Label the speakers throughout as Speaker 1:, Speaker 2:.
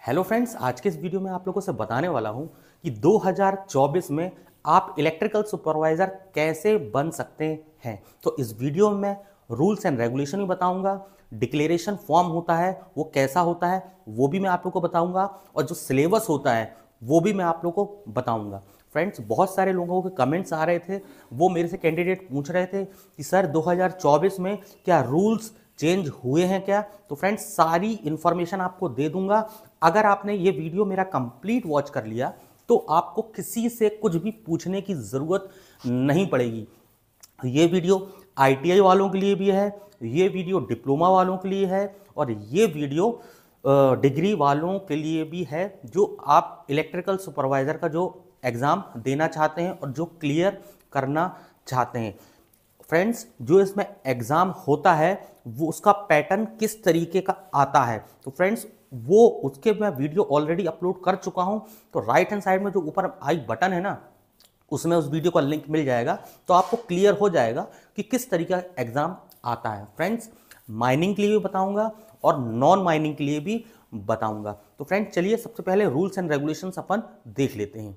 Speaker 1: Hello friends, आज के इस वीडियो में आप लोगों से बताने वाला हूं कि 2024 में आप इलेक्ट्रिकल सुपरवाइजर कैसे बन सकते हैं। तो इस वीडियो में मैं रूल्स एंड रेगुलेशन भी बताऊंगा, डिक्लेरेशन फॉर्म होता है वो कैसा होता है वो भी मैं आप लोगों को बताऊंगा, और जो सिलेबस होता है वो भी मैं आप लोगों को बताऊंगा। फ्रेंड्स, बहुत सारे लोगों के कमेंट्स आ रहे थे, वो मेरे से कैंडिडेट पूछ रहे थे कि सर 2024 में क्या रूल्स चेंज हुए हैं क्या। तो फ्रेंड्स, सारी इंफॉर्मेशन आपको दे दूंगा। अगर आपने ये वीडियो मेरा कंप्लीट वॉच कर लिया तो आपको किसी से कुछ भी पूछने की ज़रूरत नहीं पड़ेगी। ये वीडियो आईटीआई वालों के लिए भी है, ये वीडियो डिप्लोमा वालों के लिए है, और ये वीडियो डिग्री वालों के लिए भी है जो आप इलेक्ट्रिकल सुपरवाइज़र का जो एग्ज़ाम देना चाहते हैं और जो क्लियर करना चाहते हैं। फ्रेंड्स, जो इसमें एग्ज़ाम होता है वो उसका पैटर्न किस तरीके का आता है, तो फ्रेंड्स वो उसके मैं वीडियो ऑलरेडी अपलोड कर चुका हूं। तो राइट हैंड साइड में जो ऊपर आई बटन है ना, उसमें उस वीडियो का लिंक मिल जाएगा, तो आपको क्लियर हो जाएगा कि किस तरीके का एग्ज़ाम आता है। फ्रेंड्स, माइनिंग के लिए भी बताऊंगा और नॉन माइनिंग के लिए भी बताऊंगा। तो फ्रेंड्स, चलिए सबसे पहले रूल्स एंड रेगुलेशंस अपन देख लेते हैं।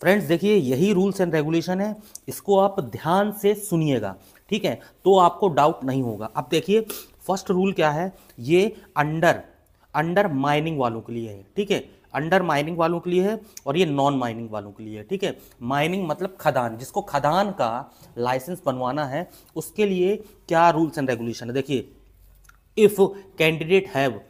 Speaker 1: फ्रेंड्स, देखिए यही रूल्स एंड रेगुलेशन है, इसको आप ध्यान से सुनिएगा, ठीक है, तो आपको डाउट नहीं होगा। अब देखिए फर्स्ट रूल क्या है, ये अंडर माइनिंग वालों के लिए है, ठीक है, अंडर माइनिंग वालों के लिए है, और ये नॉन माइनिंग वालों के लिए है, ठीक है। माइनिंग मतलब खदान, जिसको खदान का लाइसेंस बनवाना है उसके लिए क्या रूल्स एंड रेगुलेशन है। देखिए, if candidate have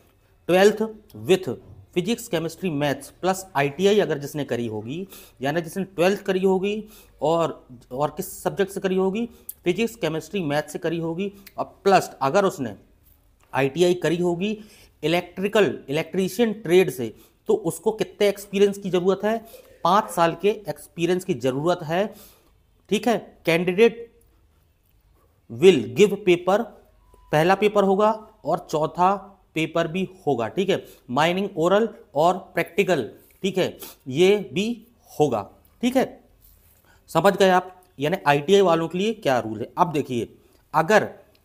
Speaker 1: 12th with physics chemistry maths plus ITI अगर जिसने करी होगी, यानी जिसने 12th करी होगी और किस सब्जेक्ट से करी होगी, फिजिक्स केमिस्ट्री मैथ्स से करी होगी, और प्लस अगर उसने आईटीआई करी होगी इलेक्ट्रीशियन ट्रेड से, तो उसको कितने एक्सपीरियंस की ज़रूरत है, 5 साल के एक्सपीरियंस की ज़रूरत है, ठीक है। कैंडिडेट विल गिव पेपर, पहला पेपर होगा और चौथा पेपर भी होगा, ठीक है। माइनिंग ओरल और प्रैक्टिकल, ठीक है, ये भी होगा, ठीक है। समझ गए आप, यानी आईटीआई वालों के लिए क्या रूल है। अब देखिए, अगर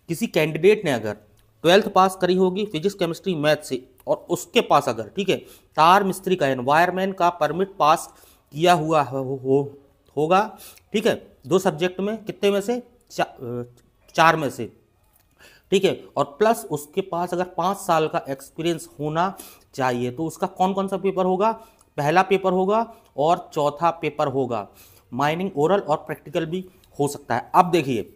Speaker 1: किसी कैंडिडेट ने अगर 12th पास करी होगी फिजिक्स केमिस्ट्री मैथ से, और उसके पास अगर, ठीक है, तार मिस्त्री का वायरमैन का परमिट पास किया हुआ होगा, ठीक है, 2 सब्जेक्ट में, कितने में से, 4 में से, ठीक है, और प्लस उसके पास अगर 5 साल का एक्सपीरियंस होना चाहिए, तो उसका कौन कौन सा पेपर होगा, पहला पेपर होगा और चौथा पेपर होगा। माइनिंग ओरल और प्रैक्टिकल भी हो सकता है। अब देखिए,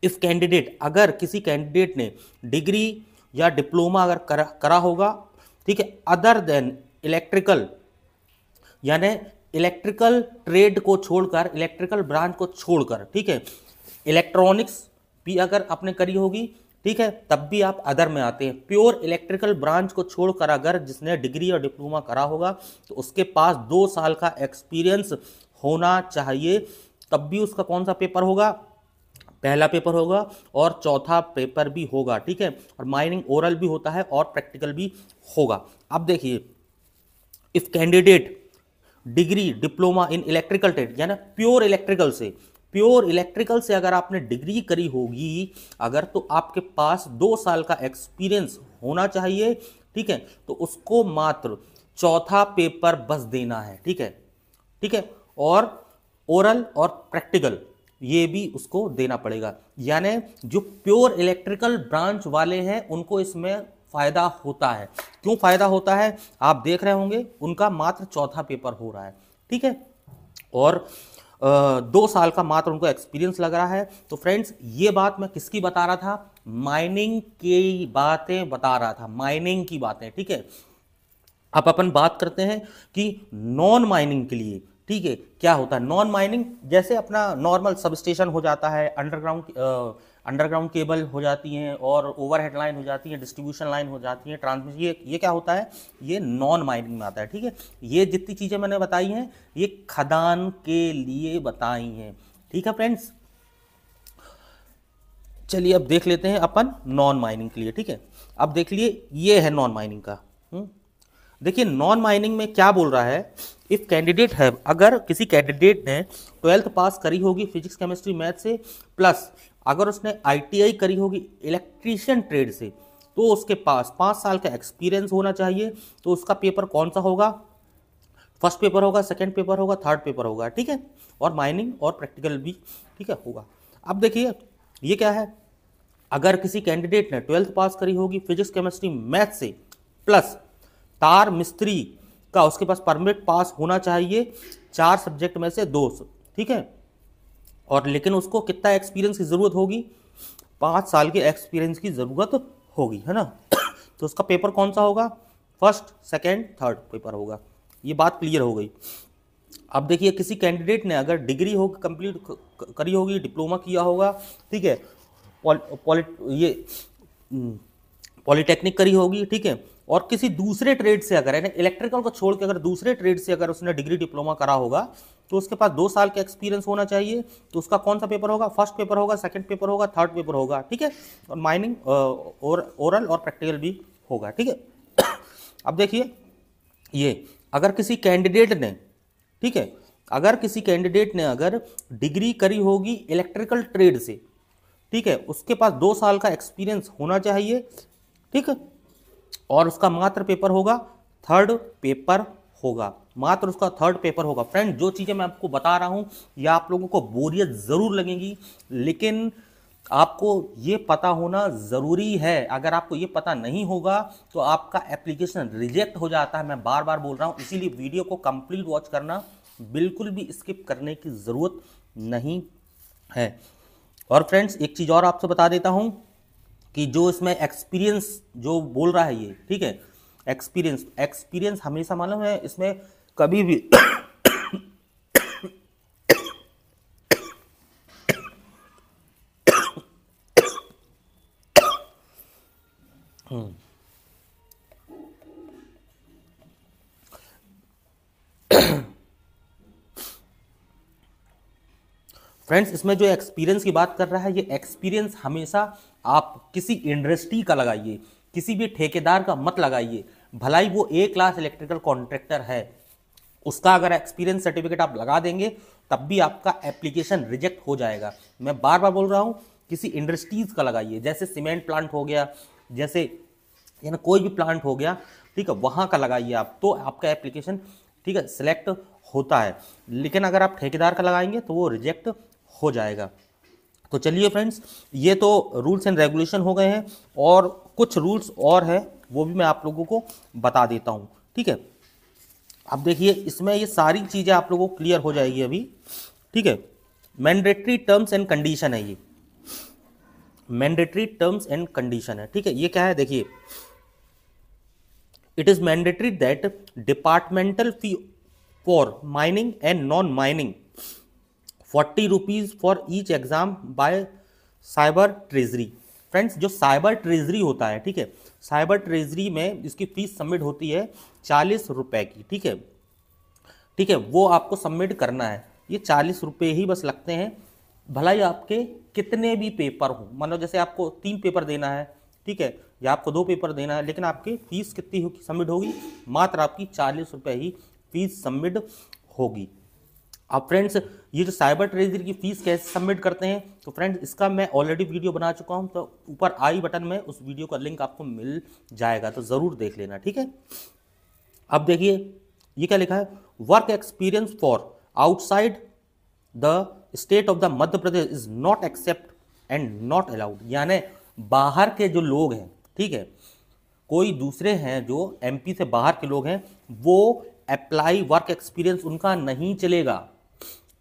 Speaker 1: इफ कैंडिडेट, अगर किसी कैंडिडेट ने डिग्री या डिप्लोमा अगर करा होगा, ठीक है, अदर देन इलेक्ट्रिकल, यानी इलेक्ट्रिकल ट्रेड को छोड़कर, इलेक्ट्रिकल ब्रांच को छोड़कर, ठीक है, इलेक्ट्रॉनिक्स भी अगर आपने करी होगी, ठीक है, तब भी आप अदर में आते हैं। प्योर इलेक्ट्रिकल ब्रांच को छोड़कर अगर जिसने डिग्री और डिप्लोमा करा होगा, तो उसके पास 2 साल का एक्सपीरियंस होना चाहिए, तब भी उसका कौन सा पेपर होगा, पहला पेपर होगा और चौथा पेपर भी होगा, ठीक है। और माइनिंग ओरल भी होता है और प्रैक्टिकल भी होगा। अब देखिए, if candidate degree diploma in electrical trade, यानी प्योर इलेक्ट्रिकल से अगर आपने डिग्री करी होगी अगर, तो आपके पास 2 साल का एक्सपीरियंस होना चाहिए, ठीक है, तो उसको मात्र चौथा पेपर बस देना है, ठीक है, ठीक है, और ओरल और प्रैक्टिकल ये भी उसको देना पड़ेगा। यानी जो प्योर इलेक्ट्रिकल ब्रांच वाले हैं उनको इसमें फ़ायदा होता है। क्यों फ़ायदा होता है, आप देख रहे होंगे, उनका मात्र चौथा पेपर हो रहा है, ठीक है, और 2 साल का मात्र उनको एक्सपीरियंस लग रहा है। तो फ्रेंड्स, ये बात मैं किसकी बता रहा था, माइनिंग की बातें बता रहा था, माइनिंग की बातें, ठीक है। अब अपन बात करते हैं कि नॉन माइनिंग के लिए, ठीक है, क्या होता है। नॉन माइनिंग जैसे अपना नॉर्मल सब स्टेशन हो जाता है, अंडरग्राउंड केबल हो जाती हैं, और ओवरहेड लाइन हो जाती है, डिस्ट्रीब्यूशन लाइन हो जाती है, ट्रांसमिशन, ये क्या होता है, ये नॉन माइनिंग में आता है, ठीक है। ये जितनी चीज़ें मैंने बताई हैं ये खदान के लिए बताई हैं, ठीक है फ्रेंड्स। चलिए अब देख लेते हैं अपन नॉन माइनिंग के लिए, ठीक है। अब देख लिए, ये है नॉन माइनिंग का। देखिए, नॉन माइनिंग में क्या बोल रहा है, इफ कैंडिडेट है, अगर किसी कैंडिडेट ने 12th पास करी होगी फिजिक्स केमिस्ट्री मैथ से, प्लस अगर उसने आईटीआई करी होगी इलेक्ट्रीशियन ट्रेड से, तो उसके पास 5 साल का एक्सपीरियंस होना चाहिए। तो उसका पेपर कौन सा होगा? फर्स्ट पेपर होगा, सेकंड पेपर होगा, थर्ड पेपर होगा, ठीक है, और माइनिंग और प्रैक्टिकल भी, ठीक है, होगा। अब देखिए ये क्या है, अगर किसी कैंडिडेट ने 12th पास करी होगी फिजिक्स केमिस्ट्री मैथ से, प्लस तार मिस्त्री का उसके पास परमिट पास होना चाहिए 4 सब्जेक्ट में से 2, ठीक है, और लेकिन उसको कितना एक्सपीरियंस की जरूरत होगी? 5 साल के एक्सपीरियंस की जरूरत होगी, है ना। तो उसका पेपर कौन सा होगा? फर्स्ट, सेकेंड, थर्ड पेपर होगा। ये बात क्लियर हो गई। अब देखिए किसी कैंडिडेट ने अगर डिग्री हो कंप्लीट करी होगी, डिप्लोमा किया होगा, ठीक है, पॉलिटेक्निक करी होगी, ठीक है, और किसी दूसरे ट्रेड से अगर, यानी इलेक्ट्रिकल को छोड़ के अगर दूसरे ट्रेड से अगर उसने डिग्री डिप्लोमा करा होगा, तो उसके पास 2 साल का एक्सपीरियंस होना चाहिए। तो उसका कौन सा पेपर होगा? फर्स्ट पेपर होगा, सेकंड पेपर होगा, थर्ड पेपर होगा, ठीक है, और माइनिंग और ओरल और प्रैक्टिकल भी होगा, ठीक है। अब देखिए ये अगर किसी कैंडिडेट ने, ठीक है, अगर किसी कैंडिडेट ने अगर डिग्री करी होगी इलेक्ट्रिकल ट्रेड से, ठीक है, उसके पास 2 साल का एक्सपीरियंस होना चाहिए, ठीक है, और उसका मात्र पेपर होगा थर्ड पेपर होगा, मात्र उसका थर्ड पेपर होगा। फ्रेंड, जो चीज़ें मैं आपको बता रहा हूं ये आप लोगों को बोरियत ज़रूर लगेगी, लेकिन आपको ये पता होना ज़रूरी है। अगर आपको ये पता नहीं होगा तो आपका एप्लीकेशन रिजेक्ट हो जाता है। मैं बार बार बोल रहा हूँ, इसीलिए वीडियो को कंप्लीट वॉच करना, बिल्कुल भी स्किप करने की ज़रूरत नहीं है। और फ्रेंड्स एक चीज़ और आपसे बता देता हूँ कि जो इसमें एक्सपीरियंस जो बोल रहा है ये, ठीक है, एक्सपीरियंस हमेशा मालूम है इसमें कभी भी फ्रेंड्स इसमें जो एक्सपीरियंस की बात कर रहा है, ये एक्सपीरियंस हमेशा आप किसी इंडस्ट्री का लगाइए, किसी भी ठेकेदार का मत लगाइए। भलाई वो A क्लास इलेक्ट्रिकल कॉन्ट्रैक्टर है, उसका अगर एक्सपीरियंस सर्टिफिकेट आप लगा देंगे तब भी आपका एप्लीकेशन रिजेक्ट हो जाएगा। मैं बार बार बोल रहा हूँ, किसी इंडस्ट्रीज का लगाइए, जैसे सीमेंट प्लांट हो गया, जैसे यानी कोई भी प्लांट हो गया, ठीक है, वहाँ का लगाइए आप, तो आपका एप्लीकेशन, ठीक है, सिलेक्ट होता है। लेकिन अगर आप ठेकेदार का लगाएंगे तो वो रिजेक्ट हो जाएगा। तो चलिए फ्रेंड्स, ये तो रूल्स एंड रेगुलेशन हो गए हैं, और कुछ रूल्स और है वो भी मैं आप लोगों को बता देता हूँ, ठीक है। अब देखिए इसमें ये सारी चीज़ें आप लोगों को क्लियर हो जाएगी अभी, ठीक है। मैंडेटरी टर्म्स एंड कंडीशन है, ये मैंडेटरी टर्म्स एंड कंडीशन है, ठीक है। ये क्या है देखिए, it is mandatory that departmental fee for mining and non mining 40 rupees for each exam by cyber treasury. Friends जो साइबर ट्रेजरी होता है, ठीक है, साइबर ट्रेजरी में इसकी फीस सबमिट होती है 40 रुपए की, ठीक है, ठीक है, वो आपको सबमिट करना है। ये 40 रुपये ही बस लगते हैं, भला ही आपके कितने भी पेपर हो, मान लो जैसे आपको 3 पेपर देना है, ठीक है, या आपको 2 पेपर देना है, लेकिन आपकी फीस कितनी होगी सबमिट होगी? मात्र आपकी 40 रुपये ही फीस सबमिट होगी। अब फ्रेंड्स ये जो साइबर ट्रेजरी की फीस कैसे सबमिट करते हैं, तो फ्रेंड्स इसका मैं ऑलरेडी वीडियो बना चुका हूं, तो ऊपर आई बटन में उस वीडियो का लिंक आपको मिल जाएगा, तो ज़रूर देख लेना, ठीक है। अब देखिए ये क्या लिखा है, work experience for outside the state of the Madhya Pradesh is not accept and not allowed. यानी बाहर के जो लोग हैं, ठीक है, कोई दूसरे हैं जो MP से बाहर के लोग हैं, वो अप्लाई वर्क एक्सपीरियंस उनका नहीं चलेगा,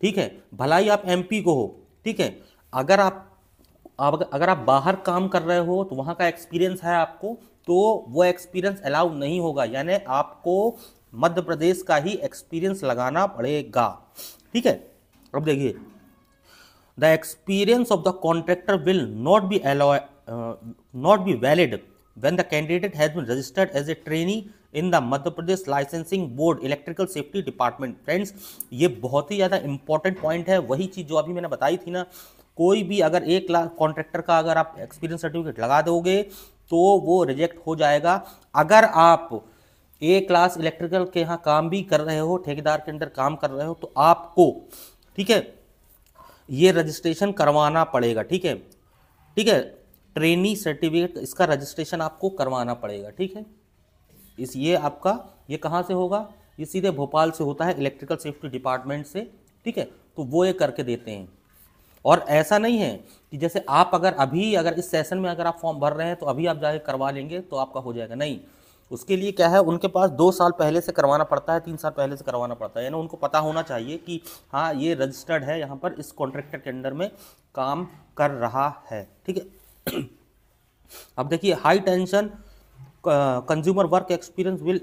Speaker 1: ठीक है, भला ही आप MP को हो, ठीक है, अगर आप बाहर काम कर रहे हो तो वहां का एक्सपीरियंस है आपको, तो वो एक्सपीरियंस अलाउ नहीं होगा, यानी आपको मध्य प्रदेश का ही एक्सपीरियंस लगाना पड़ेगा, ठीक है। अब देखिए, the experience of the contractor will not be valid when the candidate has been registered as a trainee in the Madhya Pradesh Licensing Board Electrical Safety Department। Friends ये बहुत ही ज़्यादा इंपॉर्टेंट पॉइंट है, वही चीज़ जो अभी मैंने बताई थी ना, कोई भी अगर एक कॉन्ट्रैक्टर का अगर आप एक्सपीरियंस सर्टिफिकेट लगा दोगे तो वो रिजेक्ट हो जाएगा। अगर आप A क्लास इलेक्ट्रिकल के यहाँ काम भी कर रहे हो, ठेकेदार के अंदर काम कर रहे हो, तो आपको, ठीक है, ये रजिस्ट्रेशन करवाना पड़ेगा, ठीक है, ठीक है। ट्रेनी सर्टिफिकेट, इसका रजिस्ट्रेशन आपको करवाना पड़ेगा, ठीक है। ये आपका ये कहाँ से होगा, ये सीधे भोपाल से होता है, इलेक्ट्रिकल सेफ्टी डिपार्टमेंट से, ठीक है। तो वो ये करके देते हैं। और ऐसा नहीं है कि जैसे आप अगर इस सेशन में अगर आप फॉर्म भर रहे हैं तो अभी आप जाके करवा लेंगे तो आपका हो जाएगा, नहीं। उसके लिए क्या है, उनके पास 2 साल पहले से करवाना पड़ता है, 3 साल पहले से करवाना पड़ता है, यानी उनको पता होना चाहिए कि हाँ ये रजिस्टर्ड है, यहाँ पर इस कॉन्ट्रैक्टर के अंडर में काम कर रहा है, ठीक है। अब देखिए, high tension consumer work experience will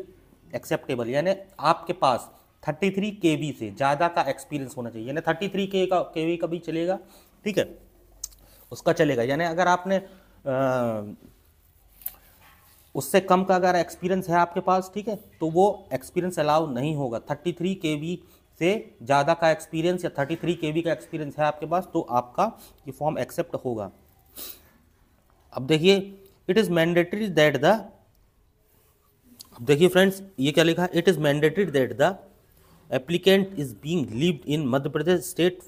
Speaker 1: acceptable, यानी आपके पास 33 kV से ज़्यादा का एक्सपीरियंस होना चाहिए, यानी 33 kV का भी चलेगा, ठीक है, उसका चलेगा। यानी अगर आपने उससे कम का अगर एक्सपीरियंस है आपके पास, ठीक है, तो वो एक्सपीरियंस अलाउ नहीं होगा। 33 kV से ज़्यादा का एक्सपीरियंस या 33 kV का एक्सपीरियंस है आपके पास तो आपका ये फॉर्म एक्सेप्ट होगा। अब देखिए, it is mandatory that the, अब देखिए फ्रेंड्स ये क्या लिखा है, it is mandatory that the applicant is being lived in Madhya Pradesh state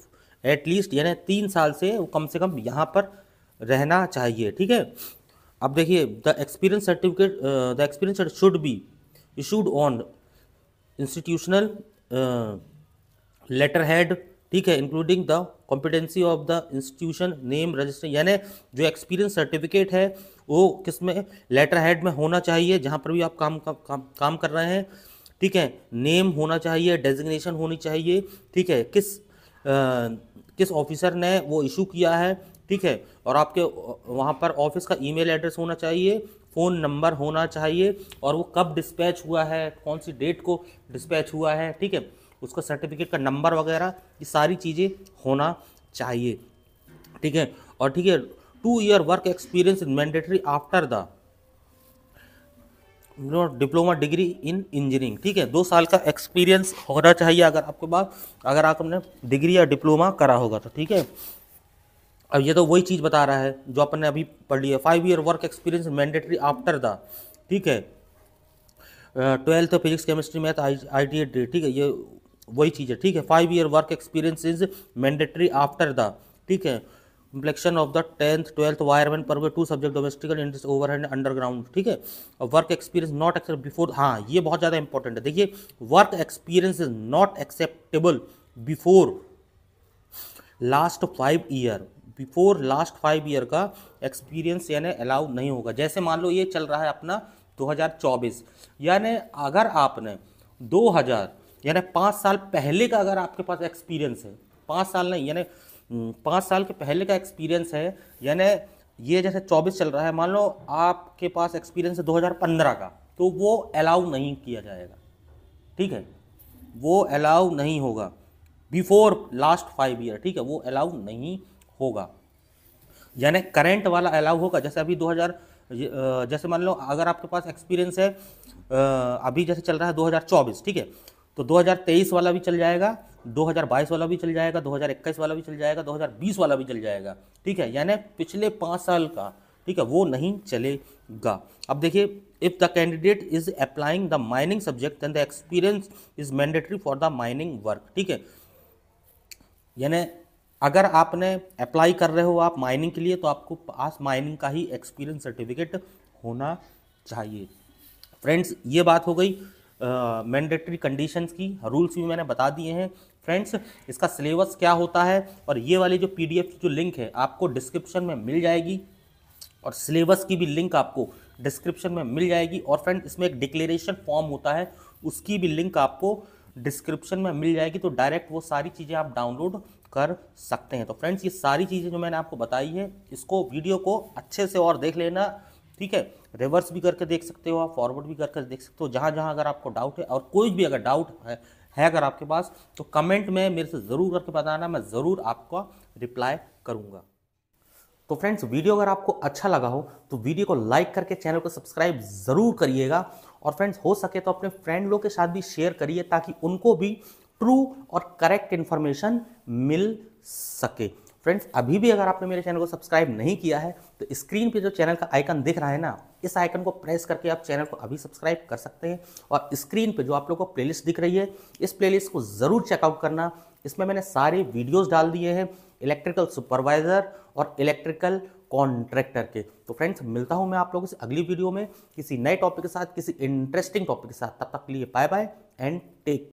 Speaker 1: at least, यानी 3 साल से वो कम से कम यहाँ पर रहना चाहिए, ठीक है। अब देखिए, the experience certificate should be issued on institutional letter head, ठीक है, including the competency of the institution name register, यानी जो एक्सपीरियंस सर्टिफिकेट है वो किसमें, लेटर हेड में होना चाहिए जहाँ पर भी आप काम कर रहे हैं, ठीक है। नेम होना चाहिए, डेजिग्नेशन होनी चाहिए, ठीक है, किस ऑफिसर ने वो इशू किया है, ठीक है, और आपके वहाँ पर ऑफिस का ईमेल एड्रेस होना चाहिए, फ़ोन नंबर होना चाहिए, और वो कब डिस्पैच हुआ है, कौन सी डेट को डिस्पैच हुआ है, ठीक है, उसका सर्टिफिकेट का नंबर वगैरह, ये सारी चीज़ें होना चाहिए, ठीक है। और ठीक है, 2 year work experience is mandatory after the diploma degree in engineering, ठीक है, 2 साल का एक्सपीरियंस होना चाहिए अगर आपके पास, अगर आपने डिग्री या डिप्लोमा करा होगा तो, ठीक है। अब ये तो वही चीज़ बता रहा है जो अपन ने अभी पढ़ लिया, 5 year work experience mandatory after the, ठीक है, 12th physics chemistry math ITI, ठीक है, ये वही चीज़ है, ठीक है। 5 year work experience is mandatory after the, ठीक है, complexion of the 10th 12th wireman पर 2 subject domestical industry overhead underground, ठीक है। और work experience not accept before, हाँ ये बहुत ज़्यादा इंपॉर्टेंट है। देखिए, work experience is not acceptable before last 5 year, before last 5 year का एक्सपीरियंस यानी अलाउ नहीं होगा। जैसे मान लो ये चल रहा है अपना 2024, यानी अगर आपने 2000 यानी 5 साल पहले का अगर आपके पास एक्सपीरियंस है, 5 साल नहीं यानी 5 साल के पहले का एक्सपीरियंस है, यानी ये जैसे 24 चल रहा है, मान लो आपके पास एक्सपीरियंस है 2015 का, तो वो अलाउ नहीं किया जाएगा, ठीक है, वो अलाउ नहीं होगा बिफोर लास्ट 5 year, ठीक है, वो अलाउ नहीं होगा। यानी करंट वाला अलाउ होगा। जैसे अभी 2000 जैसे मान लो अगर आपके पास एक्सपीरियंस है अभी जैसे चल रहा है 2024, ठीक है, तो 2023 वाला भी चल जाएगा, 2022 वाला भी चल जाएगा, 2021 वाला भी चल जाएगा, 2020 वाला भी चल जाएगा, ठीक है, यानी पिछले 5 साल का, ठीक है, वो नहीं चलेगा। अब देखिए, if the candidate is applying the mining subject then the experience is mandatory for the mining work, ठीक है, यानी अगर आपने अप्लाई कर रहे हो आप माइनिंग के लिए तो आपको पास माइनिंग का ही एक्सपीरियंस सर्टिफिकेट होना चाहिए। फ्रेंड्स, ये बात हो गई मैंडेटरी कंडीशंस की, रूल्स भी मैंने बता दिए हैं। फ्रेंड्स, इसका सिलेबस क्या होता है और ये वाली जो PDF की जो लिंक है आपको डिस्क्रिप्शन में मिल जाएगी, और सिलेबस की भी लिंक आपको डिस्क्रिप्शन में मिल जाएगी। और फ्रेंड, इसमें एक डिक्लेरेशन फॉर्म होता है, उसकी भी लिंक आपको डिस्क्रिप्शन में मिल जाएगी, तो डायरेक्ट वो सारी चीज़ें आप डाउनलोड कर सकते हैं। तो फ्रेंड्स, ये सारी चीज़ें जो मैंने आपको बताई है, इसको वीडियो को अच्छे से और देख लेना, ठीक है, रिवर्स भी करके देख सकते हो आप, फॉरवर्ड भी करके देख सकते हो, जहाँ जहाँ अगर आपको डाउट है, और कोई भी अगर डाउट है अगर आपके पास, तो कमेंट में मेरे से ज़रूर करके बताना, मैं ज़रूर आपका रिप्लाई करूँगा। तो फ्रेंड्स, वीडियो अगर आपको अच्छा लगा हो तो वीडियो को लाइक करके चैनल को सब्सक्राइब ज़रूर करिएगा, और फ्रेंड्स हो सके तो अपने फ्रेंड लोग के साथ भी शेयर करिए ताकि उनको भी ट्रू और करेक्ट इन्फॉर्मेशन मिल सके। फ्रेंड्स, अभी भी अगर आपने मेरे चैनल को सब्सक्राइब नहीं किया है तो स्क्रीन पे जो चैनल का आइकन दिख रहा है ना, इस आइकन को प्रेस करके आप चैनल को अभी सब्सक्राइब कर सकते हैं। और स्क्रीन पे जो आप लोगों को प्लेलिस्ट दिख रही है, इस प्लेलिस्ट को ज़रूर चेकआउट करना। इसमें मैंने सारे वीडियोस डाल दिए हैं, इलेक्ट्रिकल सुपरवाइज़र और इलेक्ट्रिकल कॉन्ट्रैक्टर के। तो फ्रेंड्स, मिलता हूं मैं आप लोगों से अगली वीडियो में किसी नए टॉपिक के साथ, किसी इंटरेस्टिंग टॉपिक के साथ। तब तक के लिए बाय बाय एंड टेक